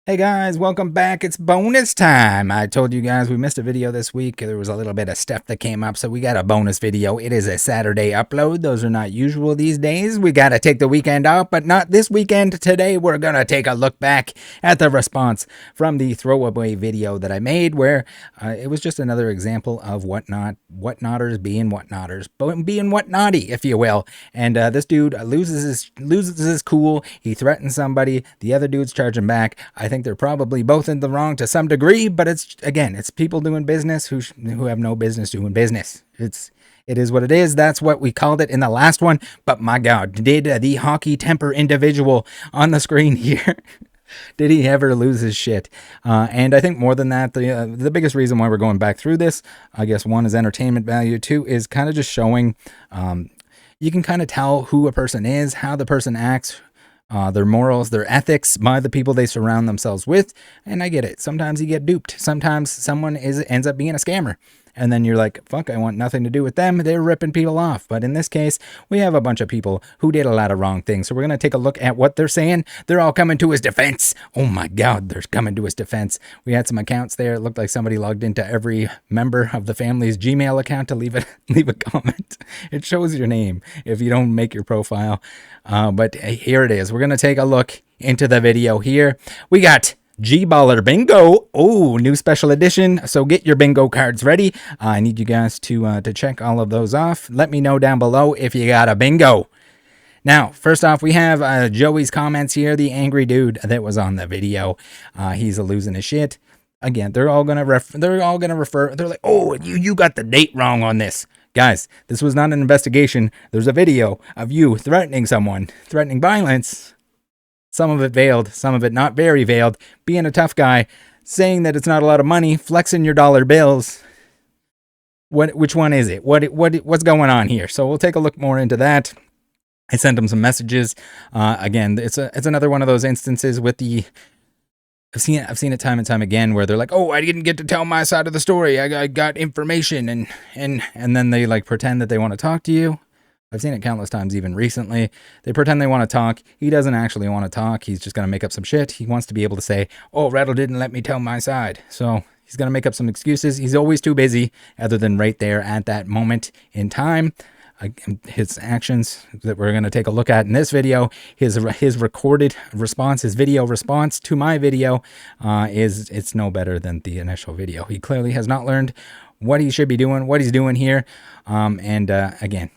Hey guys, welcome back. It's bonus time. I told you guys we missed a video this week. There was a little bit of stuff that came up, so we got a bonus video. It is a Saturday upload. Those are not usual these days. We got to take the weekend off, but not this weekend. Today, we're going to take a look back at the response from the throwaway video that I made, where it was just another example of whatnotters being whatnotters, being whatnaughty, if you will. And this dude loses his cool. He threatens somebody. The other dude's charging back. I think they're probably both in the wrong to some degree, but it's people doing business who have no business doing business. It is what it is. That's what we called it in the last one. But my God, did the hockey temper individual on the screen here, did he ever lose his shit? And I think more than that, the biggest reason why we're going back through this, I guess one is entertainment value, two is kind of just showing, you can kind of tell who a person is, how the person acts, their morals, their ethics by the people they surround themselves with. And I get it. Sometimes you get duped. Sometimes someone ends up being a scammer. And then you're like, fuck, I want nothing to do with them. They're ripping people off. But in this case, we have a bunch of people who did a lot of wrong things. So we're going to take a look at what they're saying. They're all coming to his defense. Oh my God, they're coming to his defense. We had some accounts there. It looked like somebody logged into every member of the family's Gmail account to leave a comment. It shows your name if you don't make your profile. But here it is. We're going to take a look into the video here. We got G-Baller Bingo. Oh, new special edition. So get your bingo cards ready. I need you guys to check all of those off. Let me know down below if you got a bingo. Now, first off, we have Joey's comments here, the angry dude that was on the video. He's losing his shit. Again, they're all gonna refer. They're like, oh, you got the date wrong on this. Guys, this was not an investigation. There's a video of you threatening someone, threatening violence. Some of it veiled, some of it not very veiled, being a tough guy, saying that it's not a lot of money, flexing your dollar bills. Which one is it? What's going on here? So we'll take a look more into that. I sent him some messages. Again, it's another one of those instances with the. I've seen it time and time again where they're like, oh, I didn't get to tell my side of the story. I got information, and then they like pretend that they want to talk to you. I've seen it countless times, even recently. They pretend they want to talk. He doesn't actually want to talk. He's just going to make up some shit. He wants to be able to say, oh, Rattle didn't let me tell my side. So he's going to make up some excuses. He's always too busy, other than right there at that moment in time. His actions that we're going to take a look at in this video, his recorded response, his video response to my video, it's no better than the initial video. He clearly has not learned what he should be doing, what he's doing here. Again,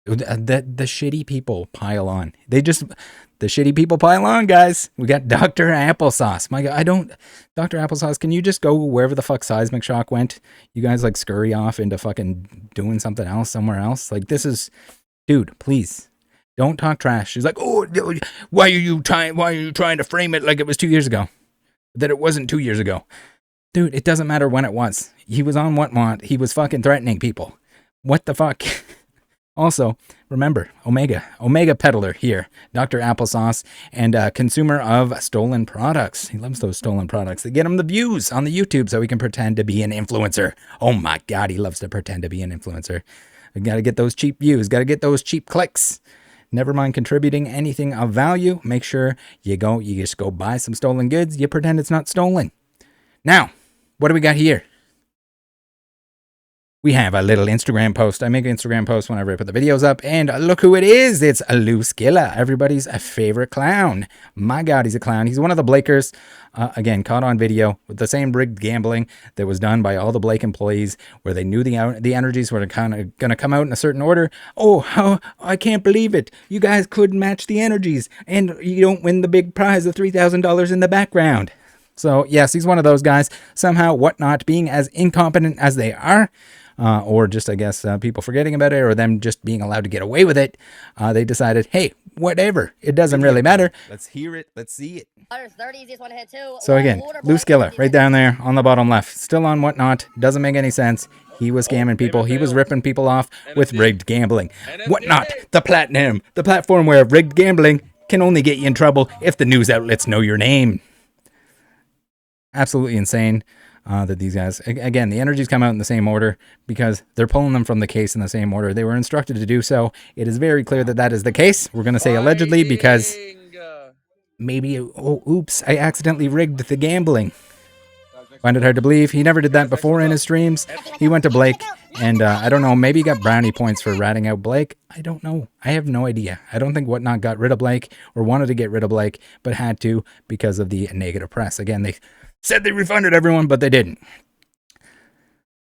the shitty people pile on. The shitty people pile on, guys. We got Dr. Applesauce. My God, Dr. Applesauce, can you just go wherever the fuck Seismic Shock went? You guys like scurry off into fucking doing something else somewhere else? Like, this is, dude, please. Don't talk trash. She's like, oh, why are you trying to frame it like it was 2 years ago? That it wasn't 2 years ago. Dude, it doesn't matter when it was. He was on Whatnot. He was fucking threatening people. What the fuck? Also, remember, Omega peddler here, Dr. Applesauce, and consumer of stolen products. He loves those stolen products. They get him the views on the YouTube so he can pretend to be an influencer. Oh my God, he loves to pretend to be an influencer. Got to get those cheap views, got to get those cheap clicks. Never mind contributing anything of value. Make sure you just go buy some stolen goods. You pretend it's not stolen. Now, what do we got here? We have a little Instagram post. I make an Instagram post whenever I put the videos up, and look who it is. It's Lucilla, everybody's favorite clown. My God, he's a clown. He's one of the Blakers, again, caught on video with the same rigged gambling that was done by all the Blake employees, where they knew the energies were kind of going to come out in a certain order. Oh, I can't believe it. You guys couldn't match the energies, and you don't win the big prize of $3,000 in the background. So, yes, he's one of those guys. Somehow, Whatnot, being as incompetent as they are, or just, I guess, people forgetting about it, or them just being allowed to get away with it, they decided, hey, whatever. It doesn't really matter. Let's hear it. Let's see it. So again, Lucilla, right down there on the bottom left. Still on Whatnot. Doesn't make any sense. He was scamming people. He was ripping people off with rigged gambling. Whatnot, the platform where rigged gambling can only get you in trouble if the news outlets know your name. Absolutely insane. That these guys, again, the energies come out in the same order because they're pulling them from the case in the same order. They were instructed to do so. It is very clear that that is the case. We're going to say allegedly because maybe, oh, oops, I accidentally rigged the gambling. Find it hard to believe. He never did that before in his streams. He went to Blake, and I don't know, maybe he got brownie points for ratting out Blake. I don't know. I have no idea. I don't think Whatnot got rid of Blake or wanted to get rid of Blake, but had to because of the negative press. Again, they said they refunded everyone, but they didn't.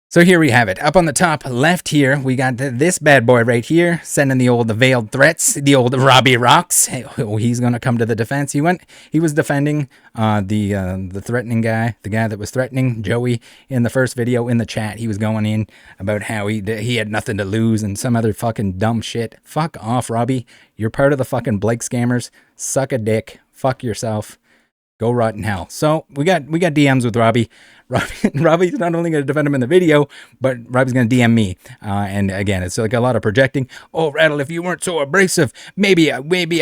So here we have it. Up on the top left here, we got this bad boy right here, sending the old veiled threats, the old Robbie Rocks. Oh, he's going to come to the defense. He was defending the threatening guy, the guy that was threatening Joey in the first video in the chat. He was going in about how he had nothing to lose and some other fucking dumb shit. Fuck off, Robbie. You're part of the fucking Blake scammers. Suck a dick. Fuck yourself. Go rot in hell. So we got DMs with Robbie. Robbie's not only going to defend him in the video, but Robbie's going to DM me. And again, it's like a lot of projecting. Oh, Rattle, if you weren't so abrasive, maybe I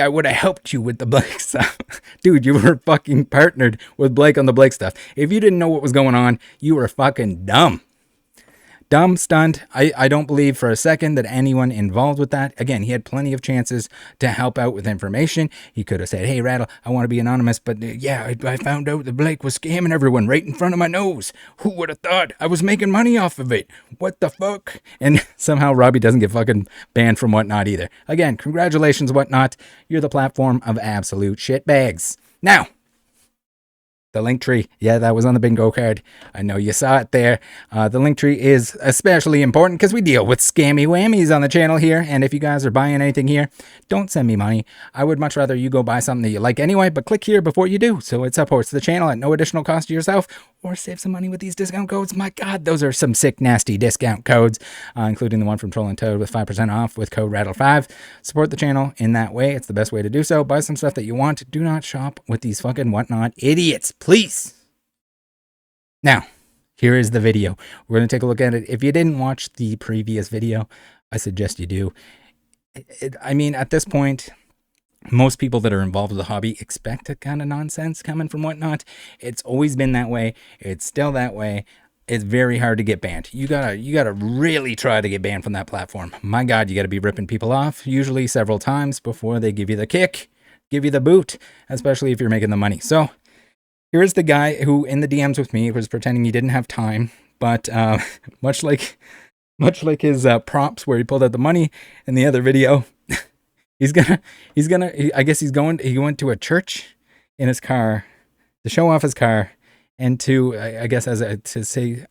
would have helped you with the Blake stuff. Dude, you were fucking partnered with Blake on the Blake stuff. If you didn't know what was going on, you were fucking dumb. Dumb, stunned. I don't believe for a second that anyone involved with that. Again, he had plenty of chances to help out with information. He could have said, hey, Rattle, I want to be anonymous, but yeah, I found out that Blake was scamming everyone right in front of my nose. Who would have thought I was making money off of it? What the fuck? And somehow Robbie doesn't get fucking banned from Whatnot either. Again, congratulations, Whatnot. You're the platform of absolute shitbags. Now, the link tree, yeah, that was on the bingo card. I know you saw it there. The link tree is especially important because we deal with scammy whammies on the channel here. And if you guys are buying anything here, don't send me money. I would much rather you go buy something that you like anyway, but click here before you do. So it supports the channel at no additional cost to yourself, or save some money with these discount codes. My God, those are some sick, nasty discount codes, including the one from Troll and Toad with 5% off with code Rattle5. Support the channel in that way. It's the best way to do so. Buy some stuff that you want. Do not shop with these fucking Whatnot idiots, please. Now, here is the video. We're going to take a look at it. If you didn't watch the previous video, I suggest you do. I mean, at this point, most people that are involved with the hobby expect a kind of nonsense coming from Whatnot. It's always been that way. It's still that way. It's very hard to get banned. You gotta really try to get banned from that platform. My God, you gotta be ripping people off, usually several times before they give you the kick, give you the boot, especially if you're making the money. So here's the guy who in the DMs with me was pretending he didn't have time, but much like his props where he pulled out the money in the other video, he went to a church in his car to show off his car and to say,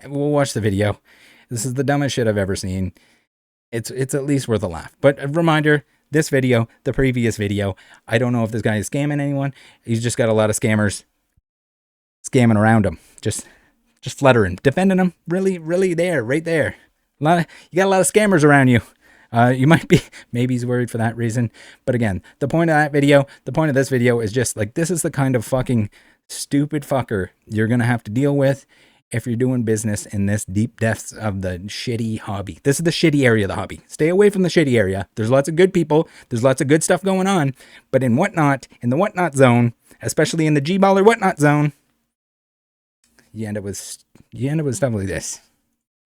we'll watch the video. This is the dumbest shit I've ever seen. It's at least worth a laugh. But a reminder, this video, the previous video, I don't know if this guy is scamming anyone. He's just got a lot of scammers scamming around him, just fluttering, defending him, really there, right there. You got a lot of scammers around you. You might be, maybe he's worried for that reason. But again, the point of this video is just like, this is the kind of fucking stupid fucker you're going to have to deal with if you're doing business in this deep depths of the shitty hobby. This is the shitty area of the hobby. Stay away from the shitty area. There's lots of good people. There's lots of good stuff going on. But in Whatnot, in the Whatnot zone, especially in the G-Baller Whatnot zone, you end up with stuff like this.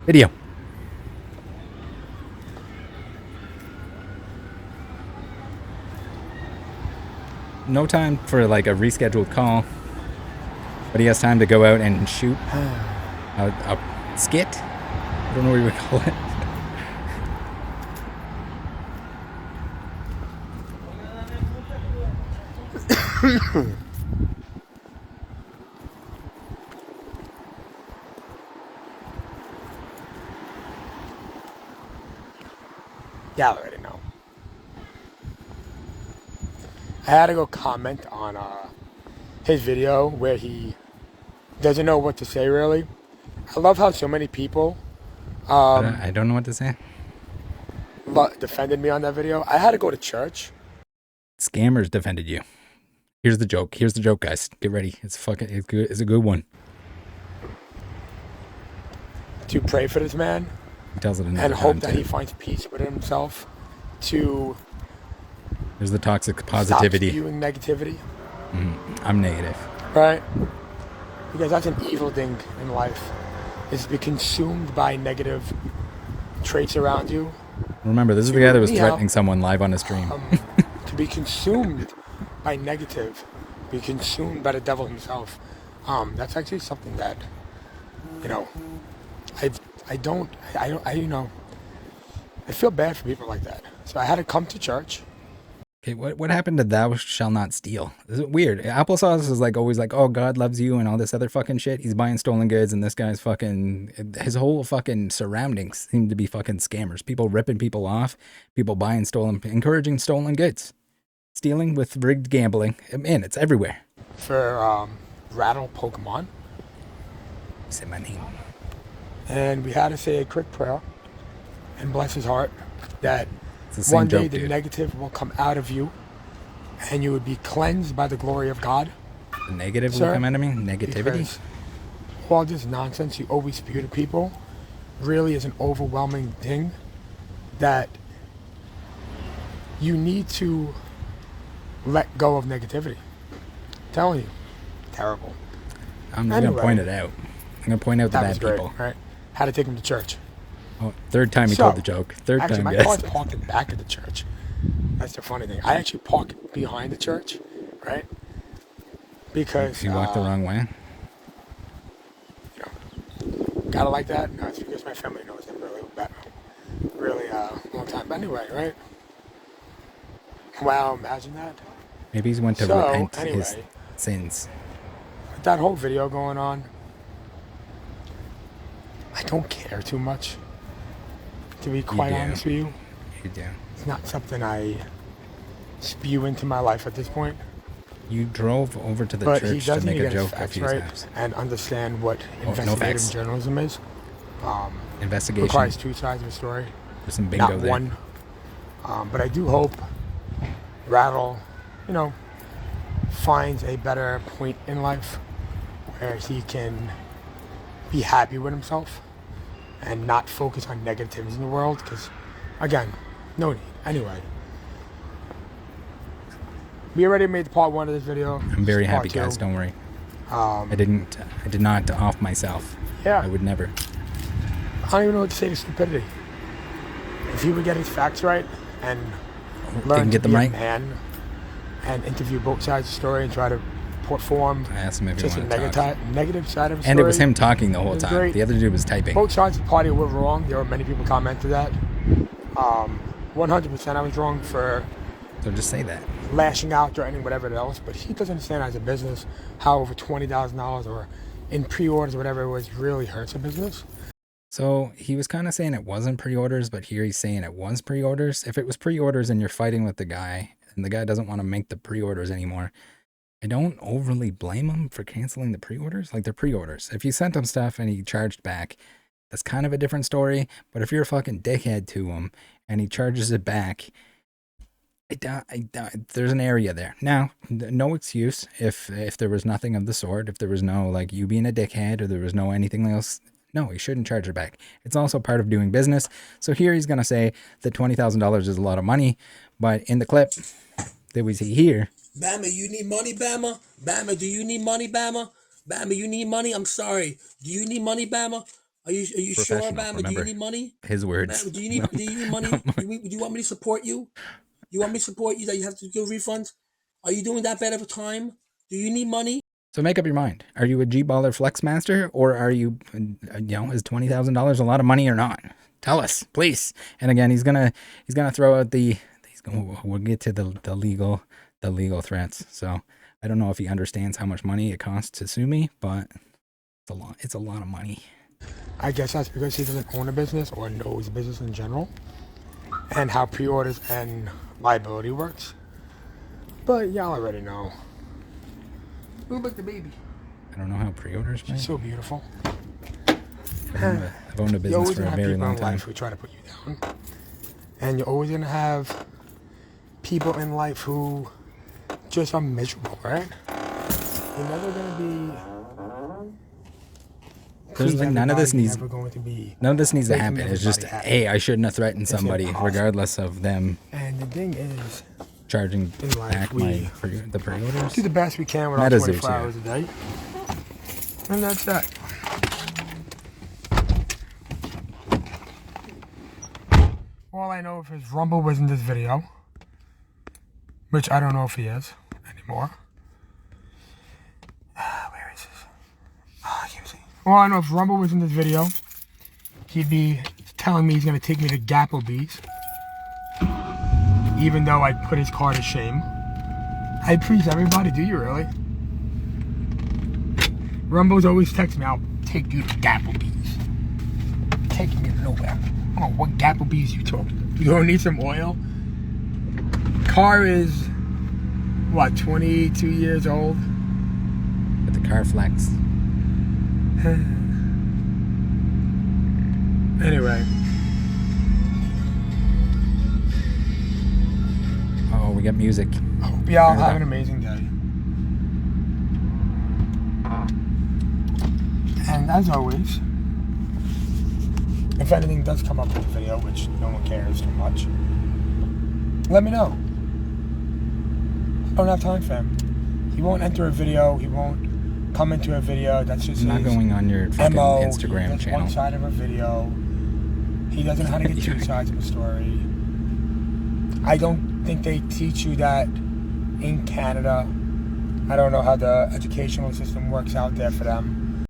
Video. No time for like a rescheduled call, but he has time to go out and shoot a skit. I don't know what you would call it. Yeah, I already know. I had to go comment on his video where he doesn't know what to say, really. I love how so many people I don't know what to say. Defended me on that video. I had to go to church. Scammers defended you. Here's the joke, guys. Get ready. It's good. It's a good one. To pray for this man. He tells it and hope that he finds peace within himself. There's the toxic positivity. Stop spewing negativity. I'm negative. Right? Because that's an evil thing in life. Is to be consumed by negative traits around you. Remember, this is the guy that was threatening someone live on a stream. To be consumed by negative, be consumed by the devil himself. That's actually something that, you know, I feel bad for people like that. So I had to come to church. Okay, what happened to thou shall not steal? Is it weird? Applesauce is like always like, oh, God loves you and all this other fucking shit. He's buying stolen goods, and this guy's fucking, his whole fucking surroundings seem to be fucking scammers. People ripping people off, people buying stolen, encouraging stolen goods, stealing with rigged gambling. Man, it's everywhere. For Rattle Pokemon. Say my name. And we had to say a quick prayer and bless his heart that It's the same one day joke, the dude. negative will come out of you and you would be cleansed by the glory of God. The negative Sir, will come out of me? Negativity? Because all this nonsense you always spew to people really is an overwhelming thing that you need to let go of negativity. I'm telling you, terrible. I'm just going to point it out. I'm going to point out the That bad was great, people. right? Had to take him to church. Oh, third time he told the joke. Third Actually, time, my guys. car's parked in the back of the church. That's the funny thing. I actually park behind the church, right? Because You walked the wrong way? you know, gotta like that. No, it's because my family knows him really long time. But anyway, right? Wow, imagine that. Maybe he went to So, repent his anyway. sins. With that whole video going on, I don't care too much. To be quite do. honest with you, You do. it's not something I spew into my life at this point. You drove over to the But he church to does need make to a get his joke a facts few right times. and understand what no investigative facts. journalism is. Investigation. Requires two sides of a story, There's some bingo not there. one. But I do hope Rattle, finds a better point in life where he can be happy with himself and not focus on negatives in the world. Because, again, no need. Anyway, we already made the part 1 of this video. I'm very This is happy, part guys. 2. Don't worry. I did not off myself. Yeah. I would never. I don't even know what to say to stupidity. If he would get his facts right and learn Didn't to get them be right? a man and interview both sides of the story and try to perform I asked him if he just a wanted to talk. negative side of a story. And it was him talking the whole was time. great. The other dude was typing. Both sides of the party were wrong. There were many people commented that. 100% I was wrong for So just say that. lashing out, threatening, whatever else. But he doesn't understand as a business how over $20,000 or in pre-orders or whatever it was really hurts a business. So he was kind of saying it wasn't pre-orders, but here he's saying it was pre-orders. If it was pre-orders and you're fighting with the guy and the guy doesn't want to make the pre-orders anymore, I don't overly blame him for canceling the pre-orders. Like, they're pre-orders. If you sent him stuff and he charged back, that's kind of a different story. But if you're a fucking dickhead to him and he charges it back, there's an area there. Now, no excuse if there was nothing of the sort, if there was no, like, you being a dickhead or there was no anything else. No, he shouldn't charge her back. It's also part of doing business. So here he's going to say that $20,000 is a lot of money. But in the clip that we see here, Bama, you need money, Bama? Bama, do you need money, Bama? Bama, you need money? I'm sorry. Do you need money, Bama? Are you sure, Professional, Bama? Do remember. you need money? his words. Bama, do you need money? Do you want me to support you? You want me to support you that you have to do refunds? Are you doing that bad of a time? Do you need money? So make up your mind. Are you a G-baller flex master, or are you, is $20,000 a lot of money or not? Tell us, please. And again, he's gonna throw out we'll get to the legal threats. So I don't know if he understands how much money it costs to sue me, but it's a lot of money. I guess that's because he doesn't own a business or knows business in general and how pre-orders and liability works. But y'all already know. Look like the baby. I don't know how pre-orders work. She's so beautiful. I've owned a You're business always for gonna a have very people long in time. life who try to put you down, and you're always gonna have people in life who just are miserable, right? You're never gonna be. There's like none of this needs. Never going to be. None of this needs to making happen. It's just, everybody happy. hey, I shouldn't have threatened somebody, impossible. regardless of them And the thing is, charging in life, back we the pre-orders. do the best we can with our That is 24 it, hours a day, and that's that. All I know if his Rumble was in this video, which I don't know if he is, and more. Where is this? I can't see. Well, I know if Rumble was in this video, he'd be telling me he's going to take me to Gapplebee's. Even though I put his car to shame. I please everybody, do you really? Rumble's always text me, I'll take you to Gapplebee's. Taking you nowhere. Oh, what Gapplebee's you talking to? You don't need some oil? Car is, what, 22 years old? With the car flex. Anyway. Oh, we got music. I hope y'all have an amazing day. And as always, if anything does come up in the video, which no one cares too much, let me know. I don't have time for him. He won't enter a video. He won't come into a video. That's just not going on your fucking MO. Instagram He channel. One side of a video. He doesn't know how to get two sides of a story. I don't think they teach you that in Canada. I don't know how the educational system works out there for them.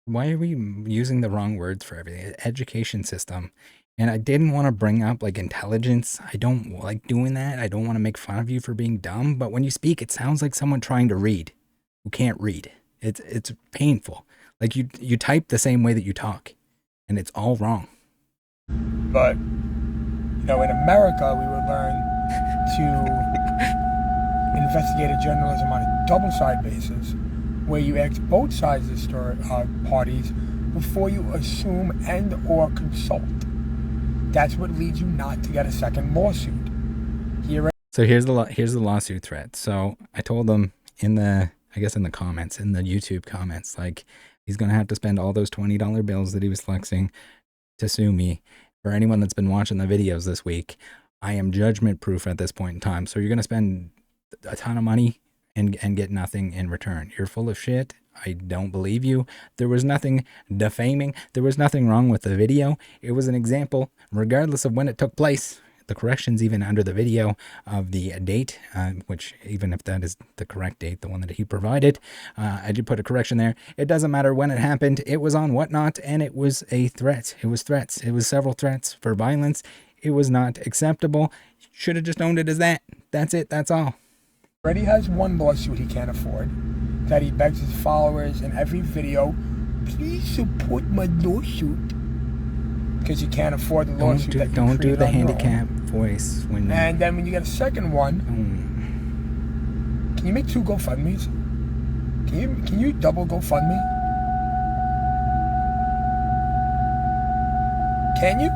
Why are we using the wrong words for everything? Education system. And I didn't want to bring up like intelligence. I don't like doing that. I don't want to make fun of you for being dumb. But when you speak, it sounds like someone trying to read who can't read. It's painful. Like you type the same way that you talk, and it's all wrong. But in America, we would learn to investigate journalism on a double-side basis, where you ask both sides of the story, parties before you assume and or consult. That's what leads you not to get a second lawsuit. So here's the lawsuit threat. So I told them in the comments, in the YouTube comments, like he's gonna have to spend all those $20 bills that he was flexing to sue me. For anyone that's been watching the videos this week, I am judgment proof at this point in time. So you're gonna spend a ton of money and get nothing in return. You're full of shit. I don't believe you. There was nothing defaming. There was nothing wrong with the video. It was an example, regardless of when it took place. The corrections even under the video of the date, which even if that is the correct date, the one that he provided, I did put a correction there. It doesn't matter when it happened. It was on Whatnot, and it was a threat. It was threats. It was several threats for violence. It was not acceptable. Should have just owned it as that. That's it. That's all. Already has one lawsuit he can't afford, that he begs his followers in every video, please support my lawsuit, because you can't afford the lawsuit. Don't do the handicap voice when. And then when you get a second one, can you make 2 GoFundMes? Can you double GoFundMe? Can you?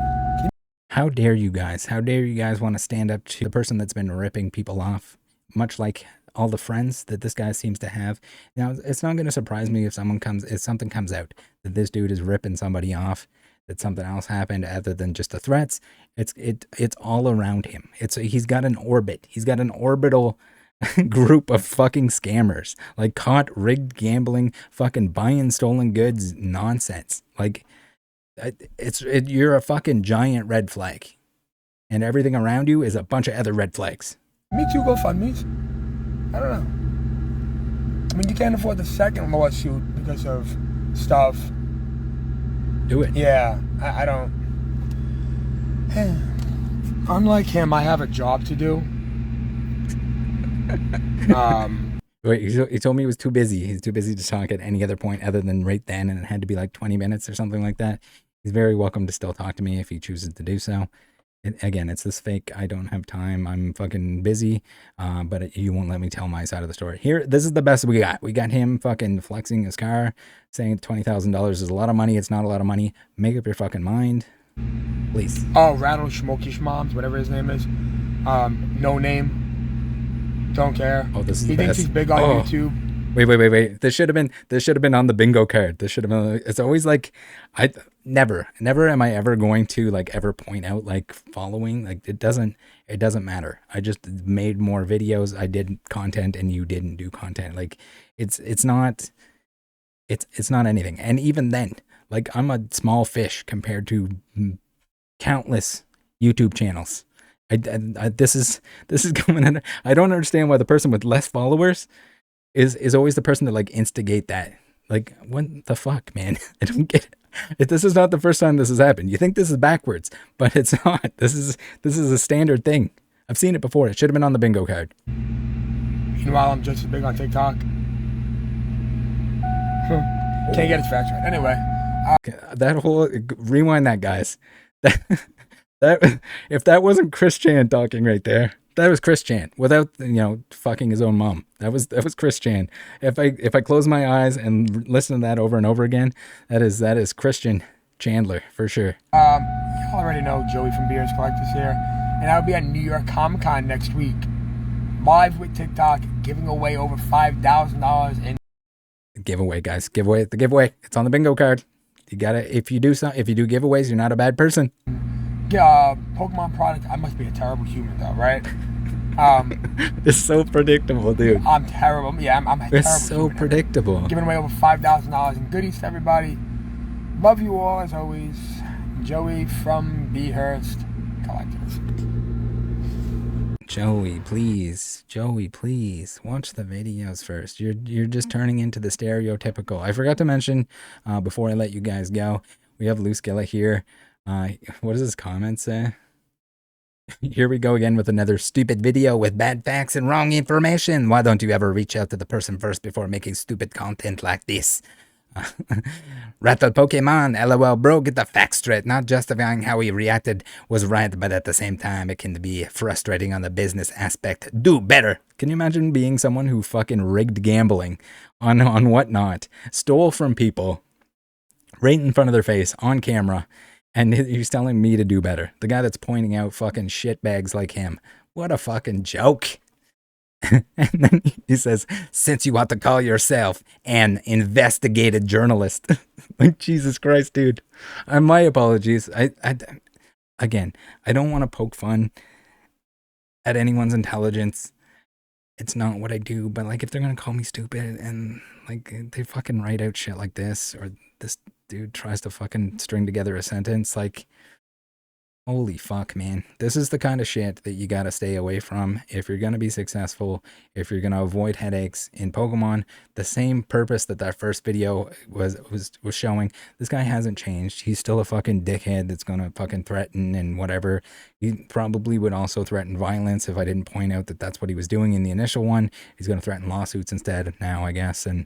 How dare you guys? How dare you guys want to stand up to the person that's been ripping people off? Much like all the friends that this guy seems to have. Now, it's not going to surprise me if something comes out that this dude is ripping somebody off, that something else happened other than just the threats. It's all around him. He's got an orbit. He's got an orbital group of fucking scammers, like caught rigged gambling, fucking buying stolen goods nonsense. Like you're a fucking giant red flag, and everything around you is a bunch of other red flags. Me too, GoFundMes. I don't know. I mean, you can't afford the second lawsuit because of stuff. Do it. Yeah, I don't. Unlike him, I have a job to do. Wait, he told me he was too busy. He's too busy to talk at any other point other than right then, and it had to be like 20 minutes or something like that. He's very welcome to still talk to me if he chooses to do so. Again, it's this fake, I don't have time, I'm fucking busy, but you won't let me tell my side of the story. Here, this is the best we got. We got him fucking flexing his car, saying $20,000 is a lot of money. It's not a lot of money. Make up your fucking mind, please. Oh, Rattle Smoky Schmoms, whatever his name is. No name. Don't care. Oh, this is he the thinks best. He's big on YouTube. Wait. This should have been on the bingo card. This should have been. It's always like, never am I ever going to like ever point out like following. Like it doesn't matter. I just made more videos. I did content and you didn't do content. Like it's not anything. And even then, like I'm a small fish compared to countless YouTube channels This is coming in. I don't understand why the person with less followers is always the person to like instigate that. Like, what the fuck, man? I don't get it. This is not the first time this has happened. You think this is backwards, but it's not. This is a standard thing. I've seen it before. It should have been on the bingo card. Meanwhile, I'm just as big on TikTok. Can't get his facts right. Anyway. That whole, rewind that, guys. That if that wasn't Chris Chan talking right there, that was Chris Chan without, you know, fucking his own mom. That was Chris Chan. If I close my eyes and listen to that over and over again, that is Christian Chandler for sure. You already know Joey from Beers Collectors here, and I'll be at New York Comic Con next week, live with TikTok, giving away over $5,000 in giveaway, guys. Giveaway. The giveaway. It's on the bingo card. You gotta, if you do giveaways, you're not a bad person. Pokemon products. I must be a terrible human though, right? It's so predictable, dude. I'm terrible. Yeah, I'm a terrible It's so human. predictable. Giving away over $5,000 in goodies to everybody. Love you all as always. Joey from Behurst Collectors. Joey, please, watch the videos first. You're just turning into the stereotypical. I forgot to mention before I let you guys go, we have Lucilla here. What does his comment say? Here we go again with another stupid video with bad facts and wrong information. Why don't you ever reach out to the person first before making stupid content like this? Rattle Pokemon, LOL bro, get the facts straight. Not justifying how he reacted was right, but at the same time, it can be frustrating on the business aspect. Do better. Can you imagine being someone who fucking rigged gambling on whatnot, stole from people right in front of their face on camera, and he's telling me to do better? The guy that's pointing out fucking shitbags like him. What a fucking joke. And then he says, since you want to call yourself an investigative journalist. Like, Jesus Christ, dude. My apologies. Again, I don't want to poke fun at anyone's intelligence. It's not what I do, but like, if they're going to call me stupid and like they fucking write out shit like this, or this dude tries to fucking string together a sentence, like, holy fuck, man. This is the kind of shit that you gotta stay away from if you're gonna be successful, if you're gonna avoid headaches in Pokemon. The same purpose that first video was showing, this guy hasn't changed. He's still a fucking dickhead that's gonna fucking threaten and whatever. He probably would also threaten violence if I didn't point out that that's what he was doing in the initial one. He's gonna threaten lawsuits instead now, I guess, and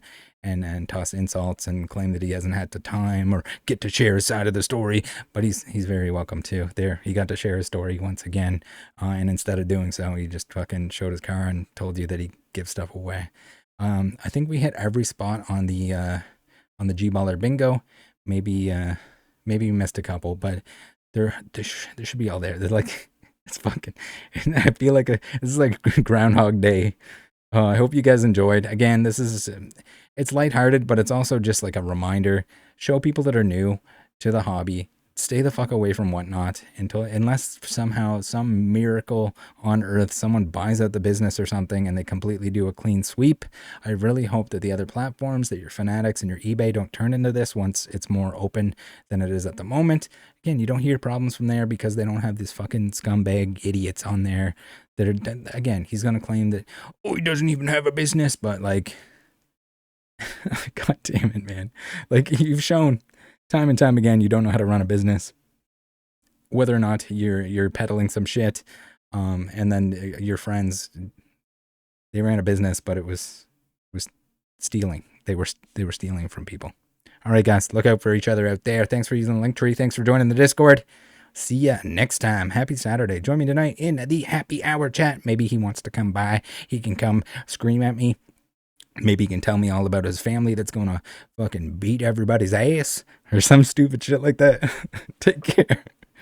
toss insults and claim that he hasn't had the time or get to share his side of the story. But he's very welcome to. There, he got to share his story once again, and instead of doing so, he just fucking showed his car and told you that he gives stuff away. I think we hit every spot on the G-Baller bingo. Maybe we missed a couple, but there should be all there. They're like, it's fucking, I feel like this is like Groundhog Day. I hope you guys enjoyed. Again, this is, it's lighthearted, but it's also just like a reminder. Show people that are new to the hobby, stay the fuck away from whatnot unless somehow, some miracle on earth, someone buys out the business or something and they completely do a clean sweep. I really hope that the other platforms, that your Fanatics and your eBay don't turn into this once it's more open than it is at the moment. Again, you don't hear problems from there because they don't have these fucking scumbag idiots on there that are, again, he's going to claim that, oh, he doesn't even have a business, but like, God damn it, man. Like, you've shown time and time again, you don't know how to run a business. Whether or not you're peddling some shit, and then your friends, they ran a business, but it was stealing. They were stealing from people. All right, guys, look out for each other out there. Thanks for using the link tree. Thanks for joining the Discord. See ya next time. Happy Saturday. Join me tonight in the happy hour chat. Maybe he wants to come by. He can come scream at me. Maybe he can tell me all about his family that's going to fucking beat everybody's ass or some stupid shit like that. Take care.